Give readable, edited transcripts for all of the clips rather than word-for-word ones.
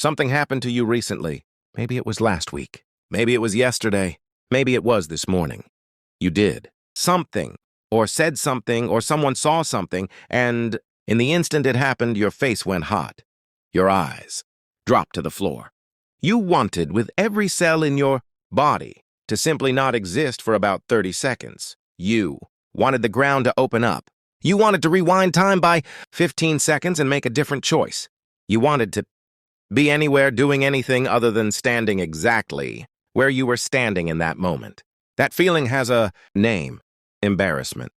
Something happened to you recently. Maybe it was last week. Maybe it was yesterday. Maybe it was this morning. You did something, or said something, or someone saw something, and in the instant it happened, your face went hot. Your eyes dropped to the floor. You wanted, with every cell in your body, to simply not exist for about 30 seconds. You wanted the ground to open up. You wanted to rewind time by 15 seconds and make a different choice. You wanted to be anywhere doing anything other than standing exactly where you were standing in that moment. That feeling has a name: embarrassment.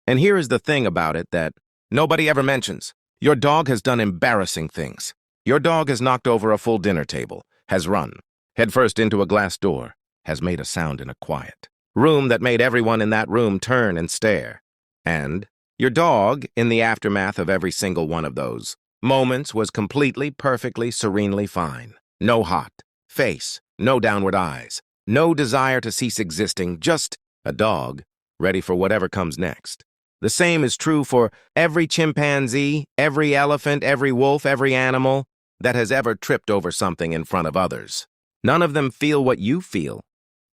And here is the thing about it that nobody ever mentions. Your dog has done embarrassing things. Your dog has knocked over a full dinner table, has run headfirst into a glass door, has made a sound in a quiet room that made everyone in that room turn and stare. And your dog, in the aftermath of every single one of those moments, was completely, perfectly, serenely fine. No hot face, no downward eyes, no desire to cease existing, just a dog ready for whatever comes next. The same is true for every chimpanzee, every elephant, every wolf, every animal that has ever tripped over something in front of others. None of them feel what you feel.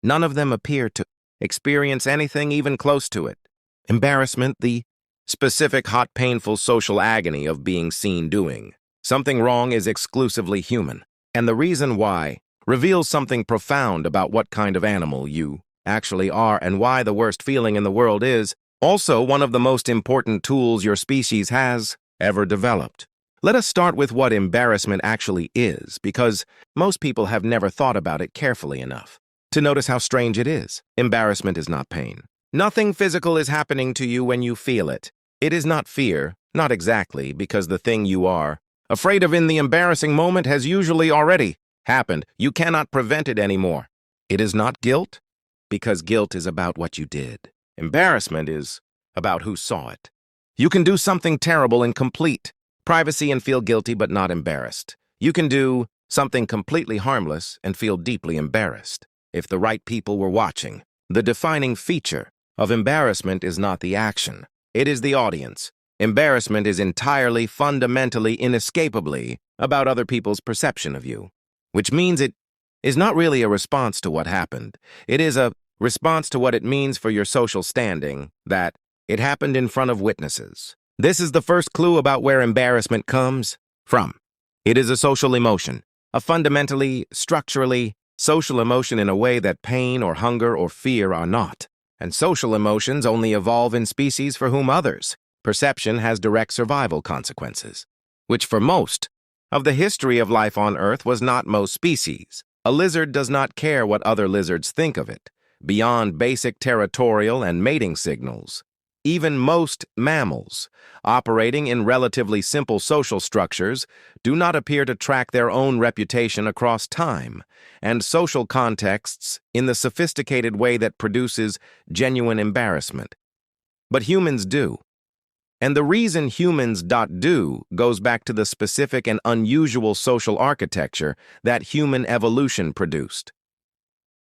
None of them appear to experience anything even close to it. Embarrassment, the specific, hot, painful social agony of being seen doing something wrong, is exclusively human. And the reason why reveals something profound about what kind of animal you actually are, and why the worst feeling in the world is also one of the most important tools your species has ever developed. Let us start with what embarrassment actually is, because most people have never thought about it carefully enough to notice how strange it is. Embarrassment is not pain. Nothing physical is happening to you when you feel it. It is not fear, not exactly, because the thing you are afraid of in the embarrassing moment has usually already happened. You cannot prevent it anymore. It is not guilt, because guilt is about what you did. Embarrassment is about who saw it. You can do something terrible in complete privacy and feel guilty but not embarrassed. You can do something completely harmless and feel deeply embarrassed if the right people were watching. The defining feature of embarrassment is not the action. It is the audience. Embarrassment is entirely, fundamentally, inescapably about other people's perception of you, which means it is not really a response to what happened. It is a response to what it means for your social standing, that it happened in front of witnesses. This is the first clue about where embarrassment comes from. It is a social emotion, a fundamentally, structurally social emotion in a way that pain or hunger or fear are not. And social emotions only evolve in species for whom others' perception has direct survival consequences, which for most of the history of life on Earth was not most species. A lizard does not care what other lizards think of it, beyond basic territorial and mating signals. Even most mammals, operating in relatively simple social structures, do not appear to track their own reputation across time and social contexts in the sophisticated way that produces genuine embarrassment. But humans do. And the reason humans do goes back to the specific and unusual social architecture that human evolution produced.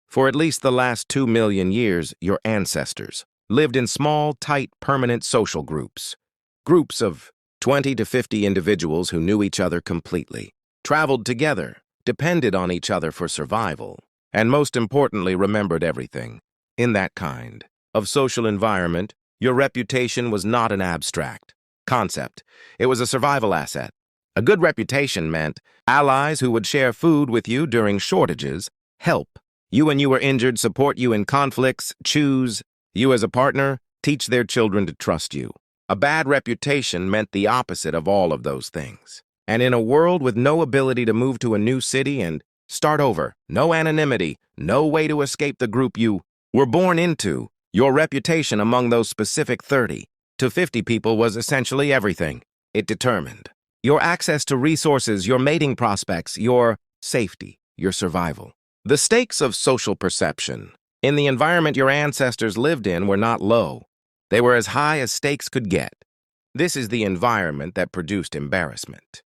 For at least the last 2 million years, your ancestors lived in small, tight, permanent social groups. Groups of 20 to 50 individuals who knew each other completely, traveled together, depended on each other for survival, and most importantly, remembered everything. In that kind of social environment, your reputation was not an abstract concept. It was a survival asset. A good reputation meant allies who would share food with you during shortages, help you when you were injured, support you in conflicts, choose you as a partner, teach their children to trust you. A bad reputation meant the opposite of all of those things. And in a world with no ability to move to a new city and start over, no anonymity, no way to escape the group you were born into, your reputation among those specific 30 to 50 people was essentially everything. It determined your access to resources, your mating prospects, your safety, your survival. The stakes of social perception in the environment your ancestors lived in were not low. They were as high as stakes could get. This is the environment that produced embarrassment.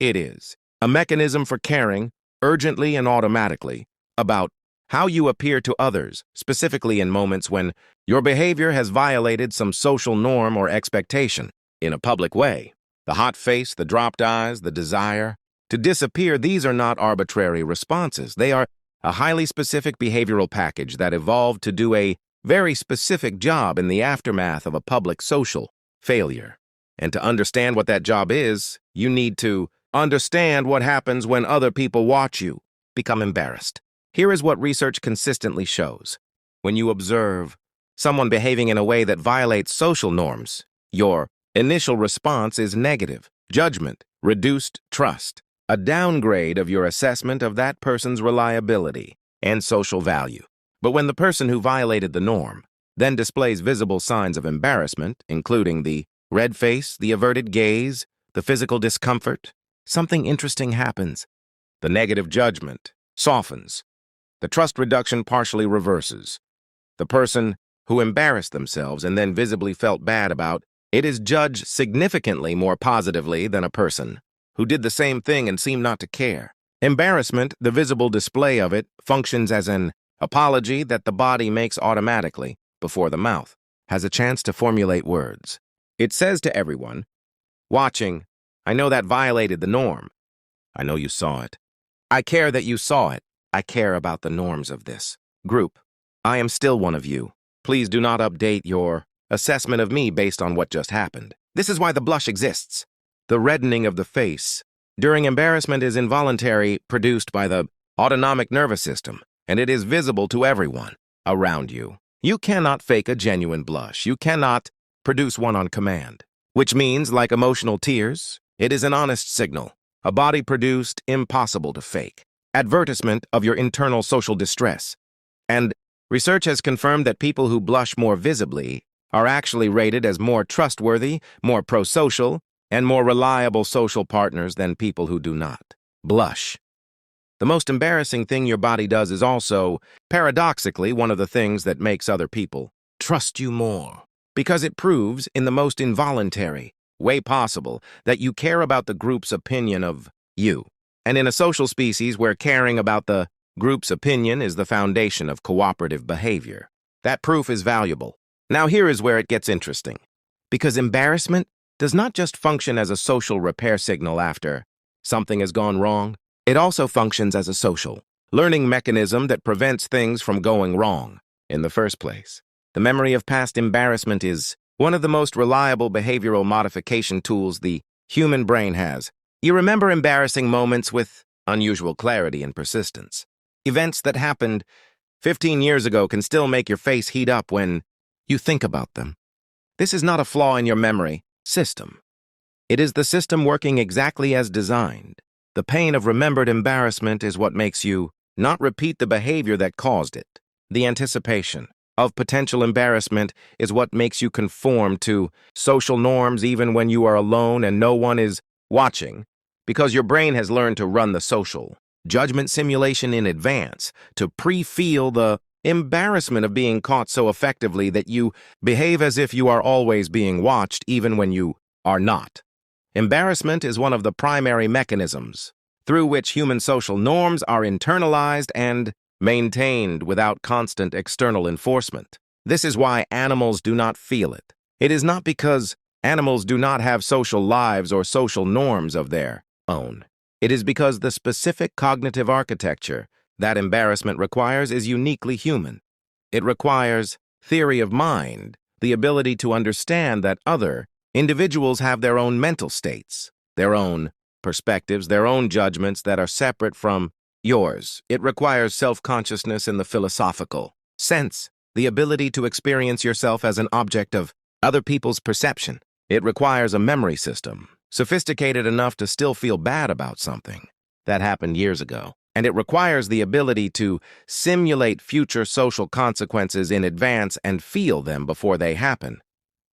It is a mechanism for caring, urgently and automatically, about how you appear to others, specifically in moments when your behavior has violated some social norm or expectation in a public way. The hot face, the dropped eyes, the desire To disappear, these are not arbitrary responses. They are a highly specific behavioral package that evolved to do a very specific job in the aftermath of a public social failure. And to understand what that job is, you need to understand what happens when other people watch you become embarrassed. Here is what research consistently shows. When you observe someone behaving in a way that violates social norms, your initial response is negative, judgment, reduced trust, a downgrade of your assessment of that person's reliability and social value. But when the person who violated the norm then displays visible signs of embarrassment, including the red face, the averted gaze, the physical discomfort, something interesting happens. The negative judgment softens. The trust reduction partially reverses. The person who embarrassed themselves and then visibly felt bad about it is judged significantly more positively than a person who did the same thing and seemed not to care. Embarrassment, the visible display of it, functions as an apology that the body makes automatically before the mouth has a chance to formulate words. It says to everyone watching, I know that violated the norm. I know you saw it. I care that you saw it. I care about the norms of this group. I am still one of you. Please do not update your assessment of me based on what just happened. This is why the blush exists. The reddening of the face during embarrassment is involuntary, produced by the autonomic nervous system, and it is visible to everyone around you. You cannot fake a genuine blush. You cannot produce one on command, which means, like emotional tears, it is an honest signal, a body-produced, impossible to fake advertisement of your internal social distress. And research has confirmed that people who blush more visibly are actually rated as more trustworthy, more pro-social, and more reliable social partners than people who do not blush. The most embarrassing thing your body does is also, paradoxically, one of the things that makes other people trust you more, because it proves, in the most involuntary way possible, that you care about the group's opinion of you. And in a social species where caring about the group's opinion is the foundation of cooperative behavior, that proof is valuable. Now here is where it gets interesting, because embarrassment does not just function as a social repair signal after something has gone wrong. It also functions as a social learning mechanism that prevents things from going wrong in the first place. The memory of past embarrassment is one of the most reliable behavioral modification tools the human brain has. You remember embarrassing moments with unusual clarity and persistence. Events that happened 15 years ago can still make your face heat up when you think about them. This is not a flaw in your memory system. It is the system working exactly as designed. The pain of remembered embarrassment is what makes you not repeat the behavior that caused it. The anticipation of potential embarrassment is what makes you conform to social norms even when you are alone and no one is watching, because your brain has learned to run the social judgment simulation in advance, to pre-feel the embarrassment of being caught so effectively that you behave as if you are always being watched even when you are not. Embarrassment is one of the primary mechanisms through which human social norms are internalized and maintained without constant external enforcement. This is why animals do not feel it. It is not because animals do not have social lives or social norms of their own. It is because the specific cognitive architecture that embarrassment requires is uniquely human. It requires theory of mind, the ability to understand that other individuals have their own mental states, their own perspectives, their own judgments that are separate from yours. It requires self-consciousness in the philosophical sense, the ability to experience yourself as an object of other people's perception. It requires a memory system, sophisticated enough to still feel bad about something that happened years ago. And it requires the ability to simulate future social consequences in advance and feel them before they happen.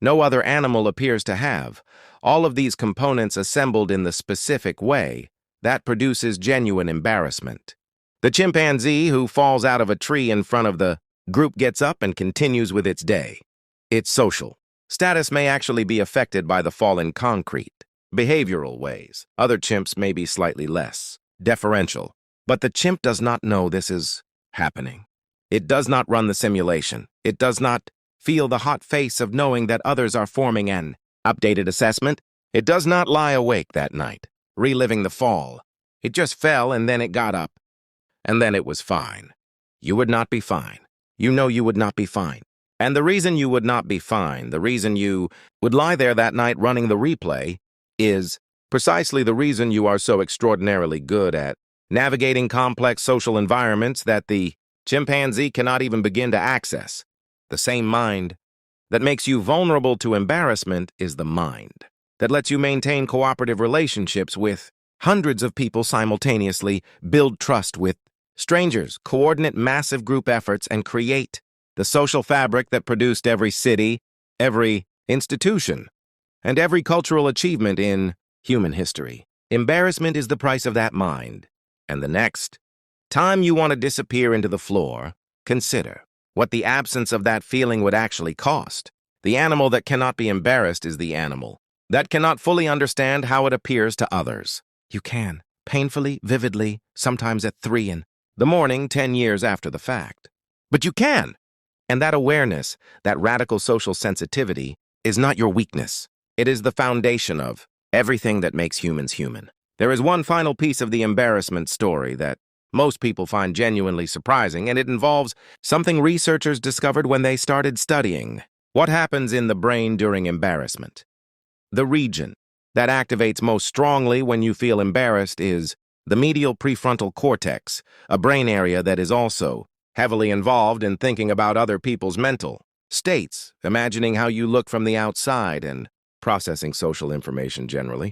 No other animal appears to have all of these components assembled in the specific way that produces genuine embarrassment. The chimpanzee who falls out of a tree in front of the group gets up and continues with its day. Its social status may actually be affected by the fall in concrete, behavioral ways. Other chimps may be slightly less deferential. But the chimp does not know this is happening. It does not run the simulation. It does not feel the hot face of knowing that others are forming an updated assessment. It does not lie awake that night, reliving the fall, It just fell and then it got up. And then it was fine. You would not be fine. You know you would not be fine. And the reason you would not be fine, the reason you would lie there that night running the replay, is precisely the reason you are so extraordinarily good at navigating complex social environments that the chimpanzee cannot even begin to access. The same mind that makes you vulnerable to embarrassment is the mind that lets you maintain cooperative relationships with hundreds of people simultaneously, build trust with strangers, coordinate massive group efforts, and create the social fabric that produced every city, every institution, and every cultural achievement in human history. Embarrassment is the price of that mind. And the next time you want to disappear into the floor, consider what the absence of that feeling would actually cost. The animal that cannot be embarrassed is the animal that cannot fully understand how it appears to others. You can, painfully, vividly, sometimes at 3 in the morning, 10 years after the fact. But you can. And that awareness, that radical social sensitivity, is not your weakness. It is the foundation of everything that makes humans human. There is one final piece of the embarrassment story that most people find genuinely surprising, and it involves something researchers discovered when they started studying what happens in the brain during embarrassment. The region that activates most strongly when you feel embarrassed is the medial prefrontal cortex, a brain area that is also heavily involved in thinking about other people's mental states, imagining how you look from the outside, and processing social information generally.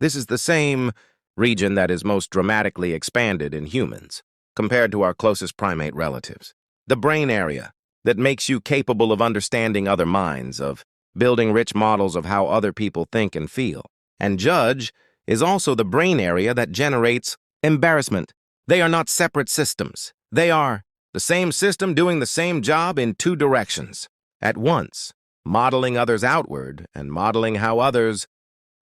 This is the same region that is most dramatically expanded in humans, compared to our closest primate relatives. The brain area that makes you capable of understanding other minds, of building rich models of how other people think and feel. And judge is also the brain area that generates embarrassment. They are not separate systems. They are the same system doing the same job in 2 directions at once, modeling others outward and modeling how others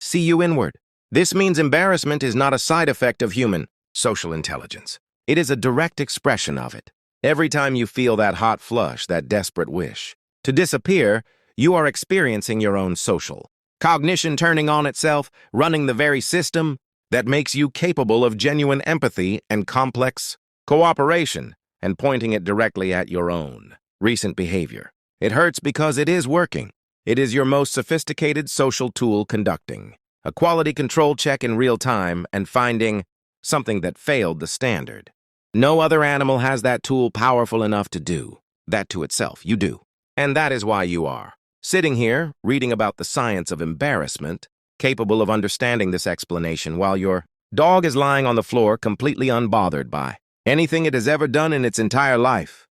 see you inward. This means embarrassment is not a side effect of human social intelligence. It is a direct expression of it. Every time you feel that hot flush, that desperate wish to disappear, you are experiencing your own social cognition turning on itself, running the very system that makes you capable of genuine empathy and complex cooperation, and pointing it directly at your own recent behavior. It hurts because it is working. It is your most sophisticated social tool conducting a quality control check in real time and finding something that failed the standard. No other animal has that tool powerful enough to do that to itself. You do. And that is why you are sitting here, reading about the science of embarrassment, capable of understanding this explanation while your dog is lying on the floor completely unbothered by anything it has ever done in its entire life.